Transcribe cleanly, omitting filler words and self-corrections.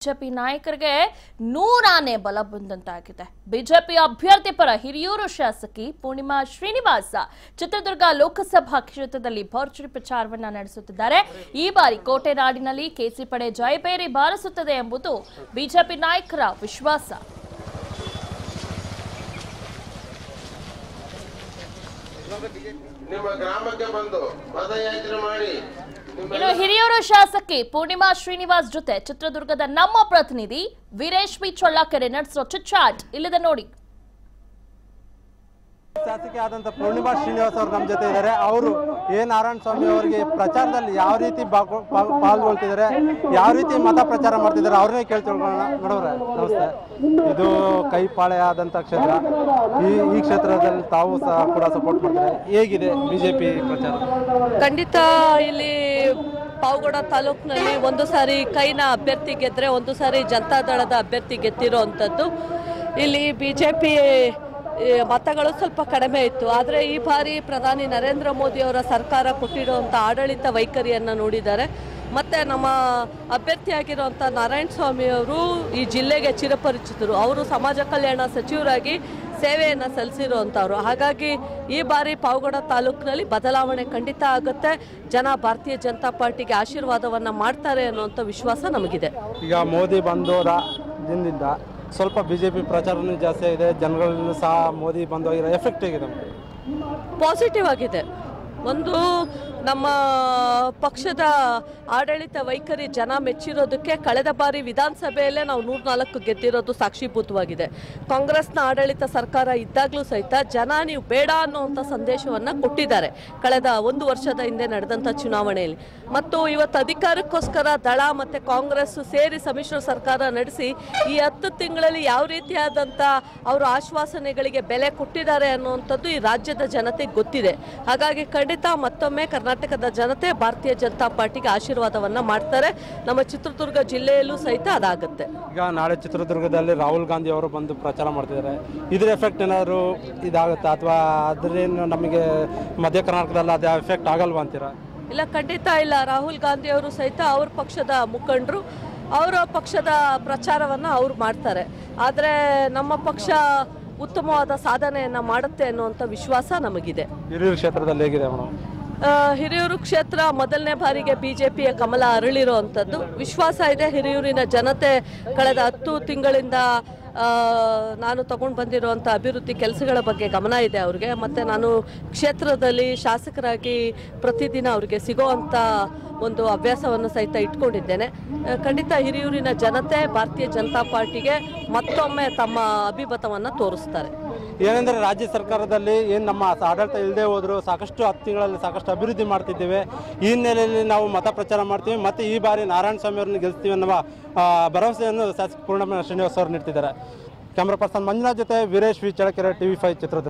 BJP ನಾಯಕರಿಗೆ ನೂರಾನೇ ಬಲ ಬಂದಂತಾಗಿದೆ. BJP ಅಭ್ಯರ್ಥಿ ಪರ ಹಿರಿಯೂರು ಶಾಸಕಿ ಪೂರ್ಣಿಮಾ ಶ್ರೀನಿವಾಸ ಚಿತ್ರದುರ್ಗ ಲೋಕಸಭಾ ಕ್ಷೇತ್ರದಲ್ಲಿ ಭರ್ಜರಿ ಪ್ರಚಾರವನ್ನ ನಡೆಸುತ್ತಿದ್ದಾರೆ. ಈ ಬಾರಿ ಕೋಟೆನಾಡಿನಲ್ಲಿ ಕೇಸರಿ ಪಡೆ ಜಯಬೇರಿ ಬಾರಿಸುತ್ತದೆ ಎಂಬುದು ಬಿಜೆಪಿ ನಾಯಕರ ವಿಶ್ವಾಸ. ಇನ್ನು ಹಿರಿಯೂರು ಶಾಸಕಿ ಪೂರ್ಣಿಮಾ ಶ್ರೀನಿವಾಸ್ ಜೊತೆ ಚಿತ್ರದುರ್ಗದ ನಮ್ಮ ಪ್ರತಿನಿಧಿ ವೀರೇಶ್ ಬಿ ಚಳ್ಳಕೆರೆ ನಡೆಸೋ ಚಿಟ್ಚಾಟ್ ಇಲ್ಲಿದೆ ನೋಡಿ. ಶಾಸಕಿ ಆದಂತ ಪೂರ್ಣಿಮಾ ಶ್ರೀನಿವಾಸ್ ಅವರು ನಮ್ಮ ಜೊತೆ ಇದ್ದಾರೆ. ಅವರು ನಾರಾಯಣ ಸ್ವಾಮಿ ಅವರಿಗೆ ಪ್ರಚಾರದಲ್ಲಿ ಯಾವ ರೀತಿ ಪಾಲ್ಗೊಳ್ತಿದ್ದಾರೆ, ಯಾವ ರೀತಿ ಮತ ಪ್ರಚಾರ ಮಾಡ್ತಿದ್ದಾರೆ ಅವ್ರನ್ನೇ ಕೇಳ್ತಿಳ್ಕೊಳ್ಳೋಣ. ನೋಡೋರೆ ನಮಸ್ತೆ. ಇದು ಕೈಪಾಳೆ ಆದಂತ ಕ್ಷೇತ್ರ. ಈ ಕ್ಷೇತ್ರದಲ್ಲಿ ತಾವು ಸಹ ಕೂಡ ಸಪೋರ್ಟ್ ಮಾಡ್ತಾರೆ. ಹೇಗಿದೆ ಬಿಜೆಪಿ ಪ್ರಚಾರ? ಖಂಡಿತ ಇಲ್ಲಿ ಪಾವಗಡ ತಾಲೂಕಿನಲ್ಲಿ ಒಂದು ಸಾರಿ ಕೈನ ಅಭ್ಯರ್ಥಿ ಗೆದ್ರೆ, ಒಂದು ಸಾರಿ ಜನತಾದಳದ ಅಭ್ಯರ್ಥಿ ಗೆದ್ದಿರೋ ಅಂಥದ್ದು. ಇಲ್ಲಿ ಬಿಜೆಪಿ ಮತಗಳು ಸ್ವಲ್ಪ ಕಡಿಮೆ ಇತ್ತು. ಆದರೆ ಈ ಬಾರಿ ಪ್ರಧಾನಿ ನರೇಂದ್ರ ಮೋದಿ ಅವರ ಸರ್ಕಾರ ಕೊಟ್ಟಿರುವಂಥ ಆಡಳಿತ ವೈಖರಿಯನ್ನು ನೋಡಿದ್ದಾರೆ. ಮತ್ತು ನಮ್ಮ ಅಭ್ಯರ್ಥಿಯಾಗಿರುವಂಥ ನಾರಾಯಣ ಸ್ವಾಮಿ ಅವರು ಈ ಜಿಲ್ಲೆಗೆ ಚಿರಪರಿಚಿತರು. ಅವರು ಸಮಾಜ ಕಲ್ಯಾಣ ಸಚಿವರಾಗಿ ಸೇವೆಯನ್ನು ಸಲ್ಲಿಸಿರುವಂಥವ್ರು. ಹಾಗಾಗಿ ಈ ಬಾರಿ ಪಾವಗಡ ತಾಲೂಕಿನಲ್ಲಿ ಬದಲಾವಣೆ ಖಂಡಿತ ಆಗುತ್ತೆ. ಜನ ಭಾರತೀಯ ಜನತಾ ಪಾರ್ಟಿಗೆ ಆಶೀರ್ವಾದವನ್ನು ಮಾಡ್ತಾರೆ ಅನ್ನುವಂಥ ವಿಶ್ವಾಸ ನಮಗಿದೆ. ಈಗ ಮೋದಿ ಬಂದೋದ ದಿನದಿಂದ ಸ್ವಲ್ಪ ಬಿಜೆಪಿ ಪ್ರಚಾರನೂ ಜಾಸ್ತಿ ಆಗಿದೆ. ಜನಗಳಲ್ಲೂ ಸಹ ಮೋದಿ ಬಂದೋಗಿರೋ ಎಫೆಕ್ಟ್ ಆಗಿದೆ. ಪಾಸಿಟಿವ್ ಆಗಿದೆ. ಒಂದು ನಮ್ಮ ಪಕ್ಷದ ಆಡಳಿತ ವೈಖರಿ ಜನ ಮೆಚ್ಚಿರೋದಕ್ಕೆ ಕಳೆದ ಬಾರಿ ವಿಧಾನಸಭೆಯಲ್ಲೇ ನಾವು 104 ಗೆದ್ದಿರೋದು ಸಾಕ್ಷೀಭೂತವಾಗಿದೆ. ಕಾಂಗ್ರೆಸ್ನ ಆಡಳಿತ ಸರ್ಕಾರ ಇದ್ದಾಗಲೂ ಸಹಿತ ಜನ ನೀವು ಬೇಡ ಅನ್ನುವಂಥ ಸಂದೇಶವನ್ನು ಕೊಟ್ಟಿದ್ದಾರೆ ಕಳೆದ 1 ವರ್ಷದ ಹಿಂದೆ ನಡೆದಂಥ ಚುನಾವಣೆಯಲ್ಲಿ. ಮತ್ತು ಇವತ್ತು ಅಧಿಕಾರಕ್ಕೋಸ್ಕರ ದಳ ಮತ್ತು ಕಾಂಗ್ರೆಸ್ ಸೇರಿ ಸಮ್ಮಿಶ್ರ ಸರ್ಕಾರ ನಡೆಸಿ ಈ 10 ತಿಂಗಳಲ್ಲಿ ಯಾವ ರೀತಿಯಾದಂಥ ಅವರು ಆಶ್ವಾಸನೆಗಳಿಗೆ ಬೆಲೆ ಕೊಟ್ಟಿದ್ದಾರೆ ಅನ್ನುವಂಥದ್ದು ಈ ರಾಜ್ಯದ ಜನತೆಗೆ ಗೊತ್ತಿದೆ. ಹಾಗಾಗಿ ಖಂಡಿತ ಮತ್ತೊಮ್ಮೆ ಕರ್ನಾಟಕದ ಜನತೆ ಭಾರತೀಯ ಜನತಾ ಪಾರ್ಟಿಗೆ ಆಶೀರ್ವಾದವನ್ನ ಮಾಡ್ತಾರೆ. ನಮ್ಮ ಚಿತ್ರದುರ್ಗ ಜಿಲ್ಲೆಯಲ್ಲೂ ಸಹಿತ ಅದಾಗುತ್ತೆ. ಈಗ ನಾಳೆ ಚಿತ್ರದುರ್ಗದಲ್ಲಿ ರಾಹುಲ್ ಗಾಂಧಿ ಅವರು ಬಂದು ಪ್ರಚಾರ ಮಾಡ್ತಿದ್ದಾರೆ. ಇದ್ರ ಎಫೆಕ್ಟ್ ಏನಾದ್ರು ಇದಾಗುತ್ತಾ ಅಥವಾ ಅದ್ರೇನು ನಮಗೆ ಮಧ್ಯ ಕರ್ನಾಟಕದಲ್ಲಿ ಅದೇ ಎಫೆಕ್ಟ್ ಆಗಲ್ವಾ ಅಂತೀರಾ? ಇಲ್ಲ, ಖಂಡಿತ ಇಲ್ಲ. ರಾಹುಲ್ ಗಾಂಧಿ ಅವರು ಸಹಿತ ಅವ್ರ ಪಕ್ಷದ ಮುಖಂಡರು, ಅವರ ಪಕ್ಷದ ಪ್ರಚಾರವನ್ನು ಅವ್ರು ಮಾಡ್ತಾರೆ. ಆದರೆ ನಮ್ಮ ಪಕ್ಷ ಉತ್ತಮವಾದ ಸಾಧನೆಯನ್ನು ಮಾಡುತ್ತೆ ಅನ್ನುವಂಥ ವಿಶ್ವಾಸ ನಮಗಿದೆ. ಹಿರಿಯೂರು ಕ್ಷೇತ್ರದಲ್ಲಿ ಹೇಗಿದೆ ಮೇಡಮ್? ಹಿರಿಯೂರು ಕ್ಷೇತ್ರ ಮೊದಲನೇ ಬಾರಿಗೆ ಬಿಜೆಪಿಯ ಕಮಲ ಅರಳಿರುವಂಥದ್ದು ವಿಶ್ವಾಸ ಇದೆ. ಹಿರಿಯೂರಿನ ಜನತೆ ಕಳೆದ 10 ತಿಂಗಳಿಂದ ನಾನು ತಗೊಂಡು ಬಂದಿರುವಂಥ ಅಭಿವೃದ್ಧಿ ಕೆಲಸಗಳ ಬಗ್ಗೆ ಗಮನ ಇದೆ ಅವ್ರಿಗೆ. ಮತ್ತು ನಾನು ಕ್ಷೇತ್ರದಲ್ಲಿ ಶಾಸಕರಾಗಿ ಪ್ರತಿದಿನ ಅವ್ರಿಗೆ ಸಿಗೋವಂಥ ಒಂದು ಅಭ್ಯಾಸವನ್ನು ಸಹಿತ ಇಟ್ಕೊಂಡಿದ್ದೇನೆ. ಖಂಡಿತ ಹಿರಿಯೂರಿನ ಜನತೆ ಭಾರತೀಯ ಜನತಾ ಪಾರ್ಟಿಗೆ ಮತ್ತೊಮ್ಮೆ ತಮ್ಮ ಅಭಿಮತವನ್ನು ತೋರಿಸ್ತಾರೆ. ಏನೆಂದರೆ ರಾಜ್ಯ ಸರ್ಕಾರದಲ್ಲಿ ಏನು ನಮ್ಮ ಆಡಳಿತ ಇಲ್ಲದೆ ಹೋದರೂ ಸಾಕಷ್ಟು 10 ತಿಂಗಳಲ್ಲಿ ಸಾಕಷ್ಟು ಅಭಿವೃದ್ಧಿ ಮಾಡ್ತಿದ್ದೇವೆ. ಈ ಹಿನ್ನೆಲೆಯಲ್ಲಿ ನಾವು ಮತ ಪ್ರಚಾರ ಮಾಡ್ತೀವಿ ಮತ್ತು ಈ ಬಾರಿ ನಾರಾಯಣ ಸ್ವಾಮಿ ಅವರನ್ನು ಗೆಲ್ತೀವಿ ಅನ್ನುವ ಭರವಸೆಯನ್ನು ಶಾಸಕ ಪೂರ್ಣಿಮಾ ಶ್ರೀನಿವಾಸ್ ಅವರು ನೀಡ್ತಿದ್ದಾರೆ. ಕ್ಯಾಮ್ರಾ ಪರ್ಸನ್ ಮಂಜುನಾಥ್ ಜೊತೆ ವೀರೇಶ್ ವಿ ಚಳ್ಳಕೆರೆ, TV5 ಚಿತ್ರದುರ್ಗ.